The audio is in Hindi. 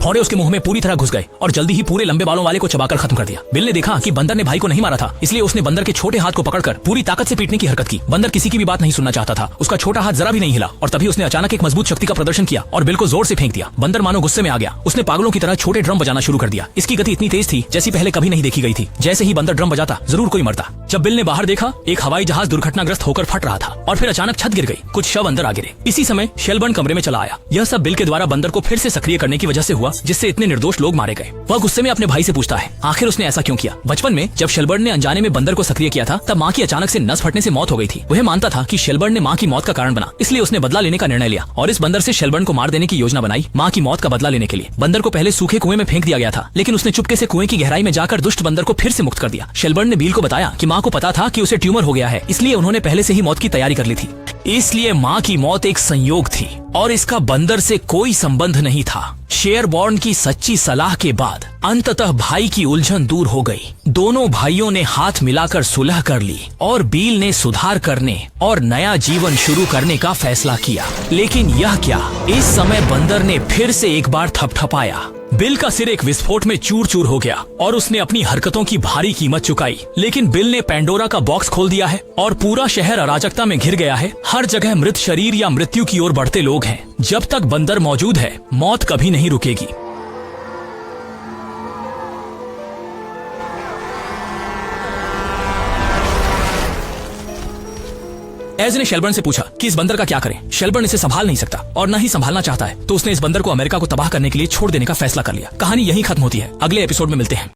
फौरे उसके मुंह में पूरी तरह घुस गए और जल्दी ही पूरे लंबे बालों वाले को चबाकर खत्म कर दिया। बिल ने देखा कि बंदर ने भाई को नहीं मारा था, इसलिए उसने बंदर के छोटे हाथ को पकड़कर पूरी ताकत से पीटने की हरकत की। बंदर किसी की भी बात नहीं सुनना चाहता था, उसका छोटा हाथ जरा भी नहीं हिला और तभी उसने अचानक एक मजबूत शक्ति का प्रदर्शन किया और बिल को जोर से फेंक दिया। बंदर मानो गुस्से में आ गया, उसने पागलों की तरह छोटे ड्रम बजाना शुरू कर दिया। इसकी गति इतनी तेज थी जैसी पहले कभी नहीं देखी गई थी। जैसे ही बंदर ड्रम बजाता जरूर कोई मरता। जब बिल ने बाहर देखा, एक हवाई जहाज दुर्घटनाग्रस्त होकर फट रहा था और फिर अचानक छत गिर गई। कुछ शव अंदर आ गिरे। इसी समय शेलबर्न कमरे में चला आया। यह सब बिल के द्वारा बंदर को फिर से सक्रिय करने की वजह से हुआ, जिससे इतने निर्दोष लोग मारे गए। वह गुस्से में अपने भाई से पूछता है आखिर उसने ऐसा क्यों किया। बचपन में जब शेलबर्न ने अनजाने में बंदर को सक्रिय किया था, तब माँ की अचानक से नस फटने से मौत हो गई थी। वह मानता था कि शेलबर्न ने माँ की मौत का कारण बना, इसलिए उसने बदला लेने का निर्णय लिया और इस बंदर से शेलबर्न को मार देने की योजना बनाई। माँ की मौत का बदला लेने के लिए बंदर को पहले सूखे कुएं में फेंक दिया गया था, लेकिन उसने चुपके से कुएं की गहराई में जाकर दुष्ट बंदर को फिर से मुक्त कर दिया। शेलबर्न ने बिल को बताया कि माँ को पता था कि उसे ट्यूमर हो गया है, इसलिए उन्होंने पहले से ही मौत की तैयारी कर ली थी। इसलिए माँ की मौत एक संयोग थी और इसका बंदर से कोई संबंध नहीं था। शेरबॉर्न की सच्ची सलाह के बाद अंततः भाई की उलझन दूर हो गई। दोनों भाइयों ने हाथ मिलाकर सुलह कर ली और बील ने सुधार करने और नया जीवन शुरू करने का फैसला किया। लेकिन यह क्या, इस समय बंदर ने फिर से एक बार थपथपाया। बिल का सिर एक विस्फोट में चूर चूर हो गया और उसने अपनी हरकतों की भारी कीमत चुकाई। लेकिन बिल ने पैंडोरा का बॉक्स खोल दिया है और पूरा शहर अराजकता में घिर गया है। हर जगह मृत शरीर या मृत्यु की ओर बढ़ते लोग हैं। जब तक बंदर मौजूद है, मौत कभी नहीं रुकेगी। एज ने शेलबर्न से पूछा कि इस बंदर का क्या करें। शेलबर्न इसे संभाल नहीं सकता और न ही संभालना चाहता है, तो उसने इस बंदर को अमेरिका को तबाह करने के लिए छोड़ देने का फैसला कर लिया। कहानी यहीं खत्म होती है। अगले एपिसोड में मिलते हैं।